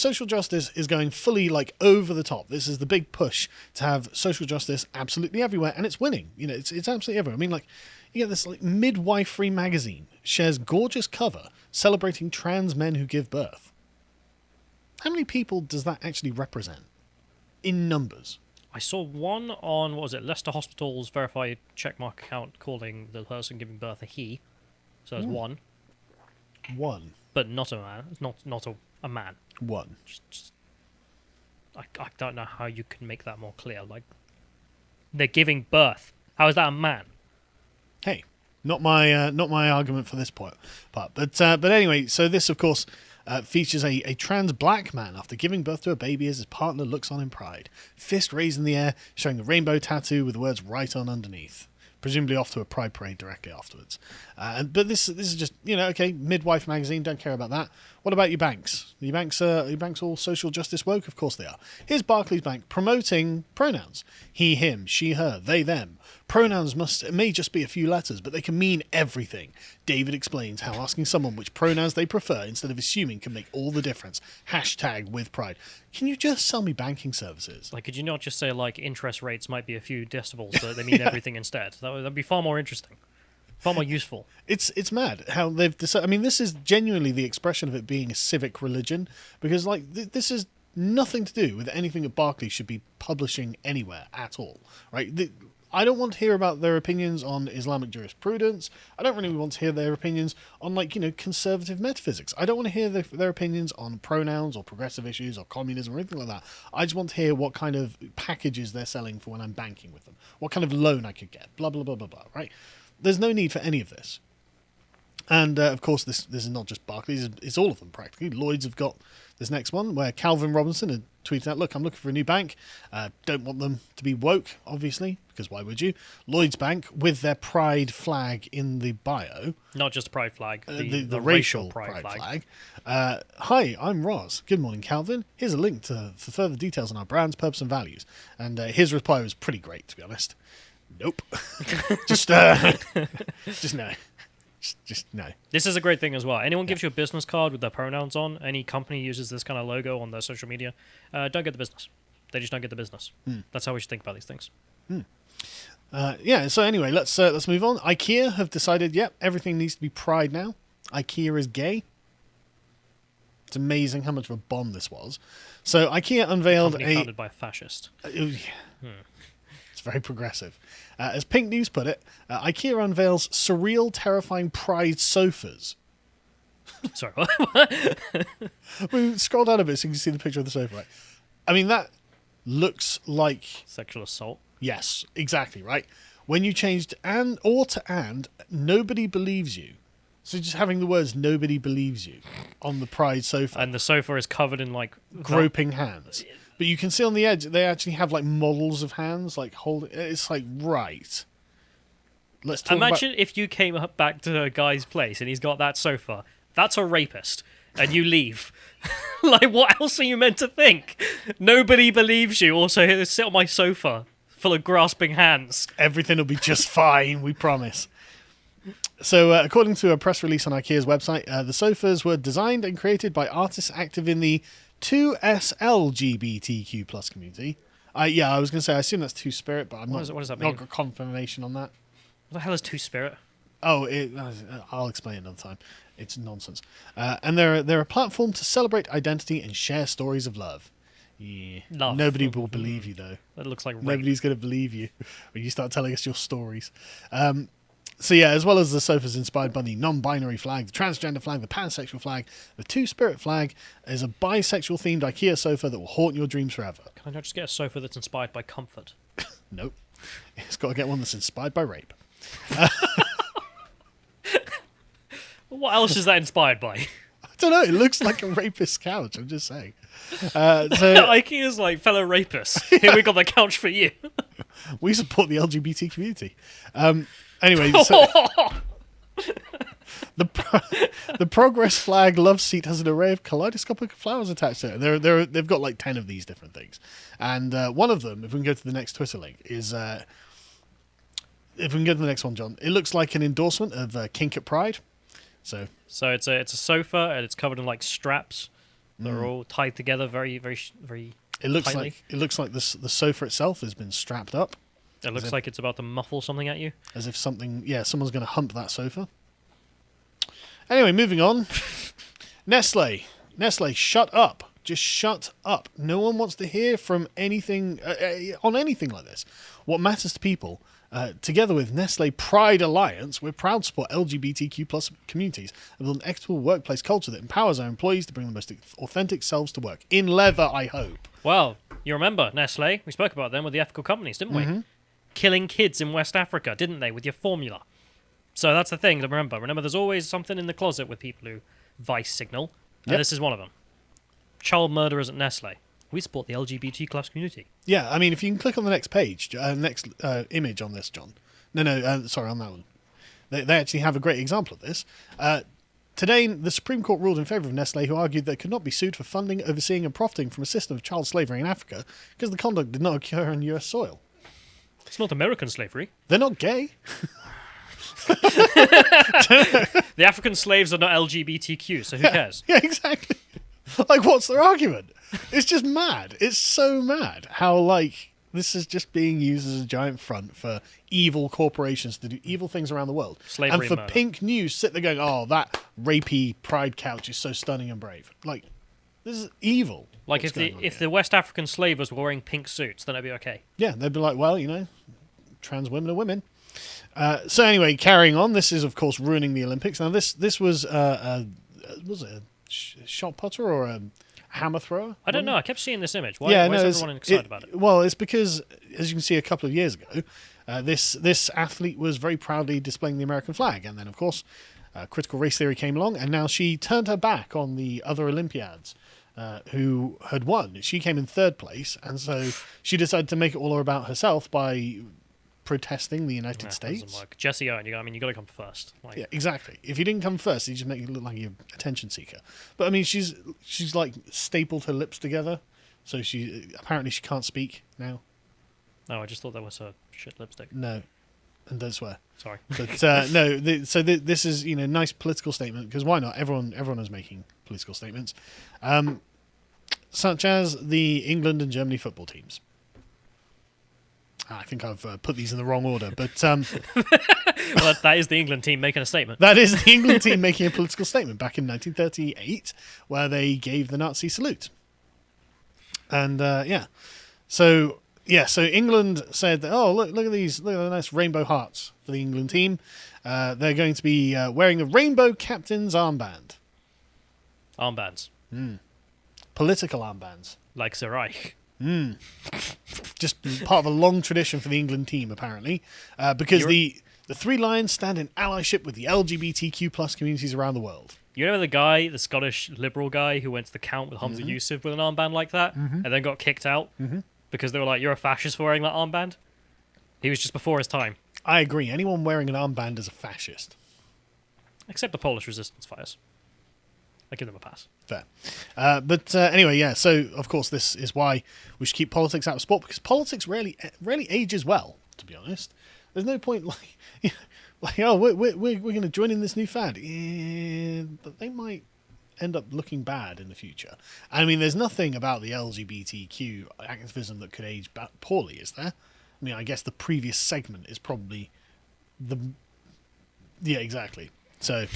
social justice is going fully like over the top. This is the big push to have social justice absolutely everywhere, and it's winning. You know, it's absolutely everywhere. I mean, like, you get this like midwifery magazine shares gorgeous cover celebrating trans men who give birth. How many people does that actually represent in numbers? I saw one on, what was it, Leicester Hospital's verified checkmark account calling the person giving birth a he. So there's one. One. But not a man. It's not a man. One. I don't know how you can make that more clear. Like, they're giving birth. How is that a man? Hey, not my argument for this part. But anyway, so this of course features a trans black man after giving birth to a baby as his partner looks on in pride, fist raised in the air, showing a rainbow tattoo with the words "right on" underneath. Presumably off to a pride parade directly afterwards. But this is just, you know, okay, midwife magazine, don't care about that. What about your banks? Your banks all social justice woke? Of course they are. Here's Barclays Bank promoting pronouns. He, him, she, her, they, them. Pronouns may just be a few letters, but they can mean everything. David explains how asking someone which pronouns they prefer instead of assuming can make all the difference. Hashtag with pride. Can you just sell me banking services? Like, could you not just say, like, interest rates might be a few decibels, so they mean everything instead? That'd be far more interesting. Far more useful. It's mad how they've decided. I mean, this is genuinely the expression of it being a civic religion, because, like, this is nothing to do with anything that Barclays should be publishing anywhere at all, right? I don't want to hear about their opinions on Islamic jurisprudence. I don't really want to hear their opinions on, like, you know, conservative metaphysics. I don't want to hear their opinions on pronouns or progressive issues or communism or anything like that. I just want to hear what kind of packages they're selling for when I'm banking with them, what kind of loan I could get, blah, blah, blah, blah, blah, right? There's no need for any of this. And, of course, this is not just Barclays, it's all of them, practically. Lloyds have got this next one, where Calvin Robinson had tweeted out, look, I'm looking for a new bank. Don't want them to be woke, obviously, because why would you? Lloyds Bank, with their pride flag in the bio. Not just pride flag, the racial pride flag. Hi, I'm Roz. Good morning, Calvin. Here's a link for further details on our brand's purpose and values. And his reply was pretty great, to be honest. Nope. just no. Just no. This is a great thing as well. Anyone gives you a business card with their pronouns on, any company uses this kind of logo on their social media, don't get the business. They just don't get the business. That's how we should think about these things. So anyway, let's move on. IKEA have decided, everything needs to be pride now. IKEA is gay. It's amazing how much of a bomb this was. So IKEA unveiled a company founded by a fascist. It's very progressive. As Pink News put it, IKEA unveils surreal, terrifying pride sofas. Sorry, what? We scroll down a bit so you can see the picture of the sofa, right? I mean, that looks like... sexual assault. Yes, exactly, right? When you changed and, nobody believes you. So just having the words "nobody believes you" on the pride sofa. And the sofa is covered in, like... groping hands. But you can see on the edge, they actually have, like, models of hands, like, holding... It's like, right. Let's talk Imagine if you came up back to a guy's place and he's got that sofa. That's a rapist. And you leave. Like, what else are you meant to think? Nobody believes you. Also, here, sit on my sofa full of grasping hands. Everything will be just fine, we promise. So, according to a press release on IKEA's website, the sofas were designed and created by artists active in the 2SLGBTQ plus community. I was going to say, I assume that's Two-Spirit, but I'm what does that mean? Not got confirmation on that. What the hell is Two-Spirit? Oh, I'll explain another time. It's nonsense. And they're a platform to celebrate identity and share stories of love. Yeah. Love. Nobody will believe you, though. That looks like rape. Nobody's going to believe you when you start telling us your stories. So yeah, as well as the sofas inspired by the non-binary flag, the transgender flag, the pansexual flag, the Two-Spirit flag is a bisexual-themed IKEA sofa that will haunt your dreams forever. Can I not just get a sofa that's inspired by comfort? Nope. It's got to get one that's inspired by rape. What else is that inspired by? I don't know. It looks like a rapist's couch. I'm just saying. IKEA's like, fellow rapists. Here we got the couch for you. We support the LGBT community. Anyway, so the Progress flag love seat has an array of kaleidoscopic flowers attached to it. They've got like 10 of these different things. And one of them, if we can go to the next Twitter link, is... if we can go to the next one, John, it looks like an endorsement of Kink at Pride. So it's a sofa and it's covered in like straps They're all tied together very, very, very It looks tightly. like the sofa itself has been strapped up, It looks like it's about to muffle something at you. as if someone's going to hump that sofa. Anyway, moving on. Nestle, shut up. Just shut up. No one wants to hear from anything on anything like this. What matters to people, together with Nestle Pride Alliance, we're proud to support LGBTQ plus communities and build an equitable workplace culture that empowers our employees to bring the most authentic selves to work. In leather, I hope. Well, you remember Nestle? We spoke about them with the ethical companies, didn't we? Killing kids in West Africa, didn't they, with your formula? So that's the thing to remember. Remember, there's always something in the closet with people who vice signal, and this is one of them. Child murderers at Nestle. We support the LGBT plus community. Yeah, I mean, if you can click on the next page, next image on this, John. Sorry, on that one. They actually have a great example of this. Today, the Supreme Court ruled in favour of Nestle, who argued they could not be sued for funding, overseeing and profiting from a system of child slavery in Africa because the conduct did not occur on US soil. It's not American slavery. They're not gay. The African slaves are not LGBTQ, so who cares? Yeah, exactly. Like, what's their argument? It's just mad. It's so mad how, like, this is just being used as a giant front for evil corporations to do evil things around the world. Slavery and for and murder. Pink News sit there going, oh, that rapey pride couch is so stunning and brave. Like, this is evil. Like, what's going on if here. the West African slavers were wearing pink suits, then it'd be okay. Yeah, they'd be like, well, trans women are women. So anyway, carrying on, this is, of course, ruining the Olympics. Now, this was it a shot putter or a hammer thrower? I don't know. I kept seeing this image. Why is everyone excited about it? Well, it's because, as you can see, a couple of years ago, this athlete was very proudly displaying the American flag. And then, of course, critical race theory came along, and now she turned her back on the other Olympiads who had won. She came in third place, and so she decided to make it all about herself by protesting the United Doesn't States. work. Jesse Owen, you got to come first. Like, Yeah, exactly. If you didn't come first, you just make you look like you're a attention seeker. But I mean, she's like stapled her lips together, so she can't speak now. No, I just thought that was a shit lipstick. No, and don't swear. Sorry. But no, this is nice political statement, because why not? Everyone is making political statements, such as the England and Germany football teams. I think I've put these in the wrong order, but Well, that is the England team making a statement. that is the England team making a political statement back in 1938, where they gave the Nazi salute. And so England said, "Oh, look at these, look at the nice rainbow hearts for the England team. They're going to be wearing a rainbow captain's armband, Armbands. political armbands." Like Sir Reich. Just part of a long tradition for the England team, apparently, because the three lions stand in allyship with the LGBTQ plus communities around the world. You know the Scottish liberal guy who went to the count with Hamza Yusuf with an armband like that, and then got kicked out because they were like, "You're a fascist for wearing that armband." He was just before his time. I agree. Anyone wearing an armband is a fascist. Except the Polish resistance fighters. I give them a pass. Fair. But anyway, yeah, so of course this is why we should keep politics out of sport, because politics rarely ages well, to be honest. There's no point we're going to join in this new fad. But they might end up looking bad in the future. I mean, there's nothing about the LGBTQ activism that could age poorly, is there? I mean, I guess the previous segment is probably yeah, exactly. So,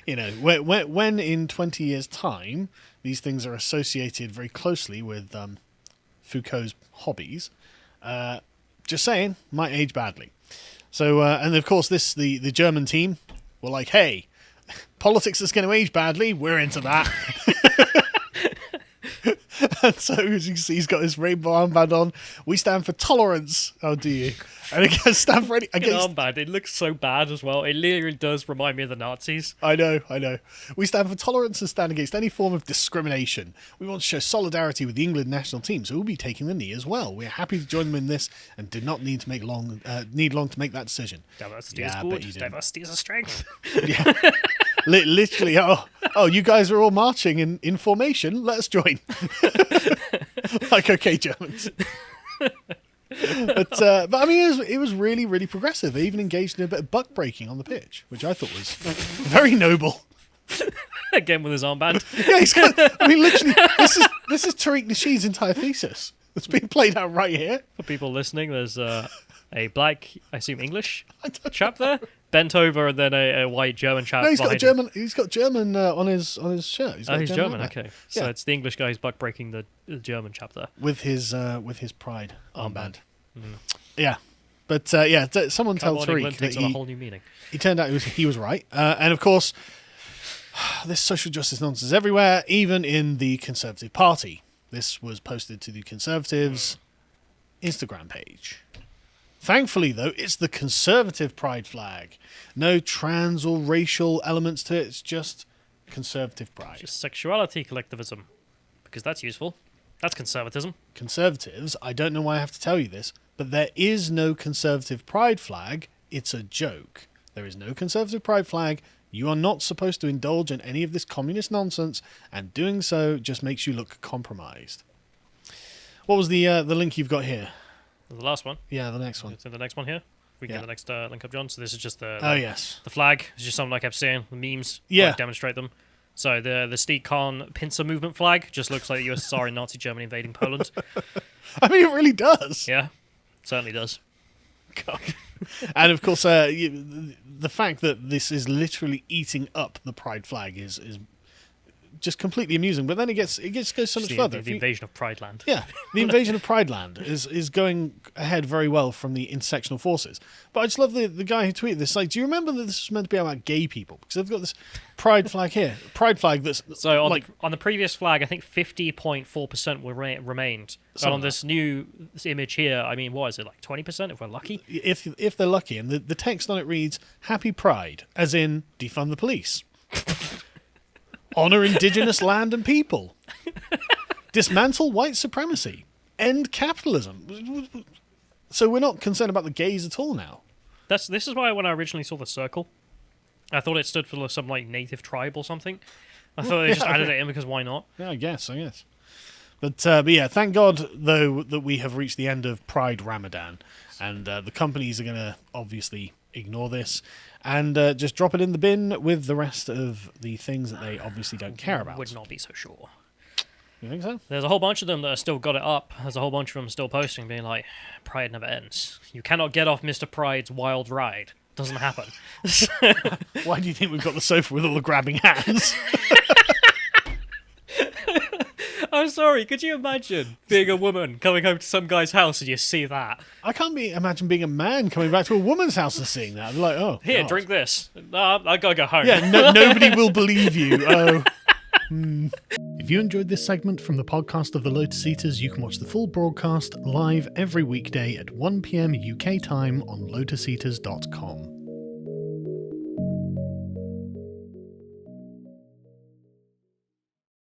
when in 20 years' time, these things are associated very closely with Foucault's hobbies, just saying, might age badly. So, and of course, the German team were like, hey, politics is going to age badly, we're into that. And so, as you can see, he's got his rainbow armband on. We stand for tolerance. Oh, do you? And against stand for any against. Armband. It looks so bad as well. It literally does remind me of the Nazis. I know. We stand for tolerance and stand against any form of discrimination. We want to show solidarity with the England national team, so we'll be taking the knee as well. We're happy to join them in this and did not need to make long to make that decision. Diversity Yeah, is I good. bet you didn't. Diversity is a strength. Yeah. Literally, oh, you guys are all marching in formation. Let us join. Like, okay, Germans. But I mean, it was really, really progressive. They even engaged in a bit of buck breaking on the pitch, which I thought was very noble. Again with his armband. Yeah, he's got. I mean, literally, this is Tariq Nasheed's entire thesis. It's being played out right here. For people listening, there's a black, I assume English chap there, bent over, and then a white German chap. No, he's got behind German. He's got German on his shirt. Oh, he's German. on there. Okay, so Yeah. it's the English guy who's back breaking the German chap there. with his Pride armband. Mm. Yeah, but someone Come tell on, Tariq England that takes on a whole new meaning. he turned out he was right, and of course, this social justice nonsense is everywhere, even in the Conservative Party. This was posted to the Conservatives' Instagram page. Thankfully, though, it's the Conservative Pride flag. No trans or racial elements to it. It's just Conservative Pride. Just sexuality collectivism, because that's useful. That's conservatism. Conservatives, I don't know why I have to tell you this, but there is no Conservative Pride flag. It's a joke. There is no Conservative Pride flag. You are not supposed to indulge in any of this communist nonsense, and doing so just makes you look compromised. What was the link you've got here? The last one. Yeah, the next one. To the next one here. We can Yeah. get the next link up, John. So this is just the Yes. the flag. It's just something I kept saying. The memes. Yeah. Like, demonstrate them. So the Steve Khan pincer movement flag just looks like the USSR and Nazi Germany invading Poland. I mean, it really does. Yeah, certainly does. God. And of course, the fact that this is literally eating up the Pride flag is just completely amusing. But then it goes so much further. The invasion of Prideland. Yeah, the invasion of Prideland is going ahead very well from the intersectional forces. But I just love the guy who tweeted this. Like, do you remember that this was meant to be about gay people? Because they've got this Pride flag here. Pride flag that's So like... on the previous flag, I think 50.4% remained. But on this new image here, I mean, what is it, like 20% if we're lucky? If they're lucky. And the text on it reads, Happy Pride, as in defund the police. Honour indigenous land and people. Dismantle white supremacy. End capitalism. So we're not concerned about the gays at all now. This is why when I originally saw the circle, I thought it stood for some like native tribe or something. I thought they just added it in because why not? Yeah, I guess. But yeah, thank God, though, that we have reached the end of Pride Ramadan. And the companies are going to obviously ignore this and just drop it in the bin with the rest of the things that they obviously don't care about. Would not be so sure. You think so? There's a whole bunch of them that have still got it up. There's a whole bunch of them still posting, being like, Pride never ends. You cannot get off Mr. Pride's wild ride. Doesn't happen. Why do you think we've got the sofa with all the grabbing hands? I'm sorry, could you imagine being a woman coming home to some guy's house and you see that? I can't imagine being a man coming back to a woman's house and seeing that. I'm like, oh, Here, God. drink this. I gotta go home. Yeah, nobody will believe you. Oh. If you enjoyed this segment from the podcast of the Lotus Eaters, you can watch the full broadcast live every weekday at 1 p.m. UK time on lotuseaters.com.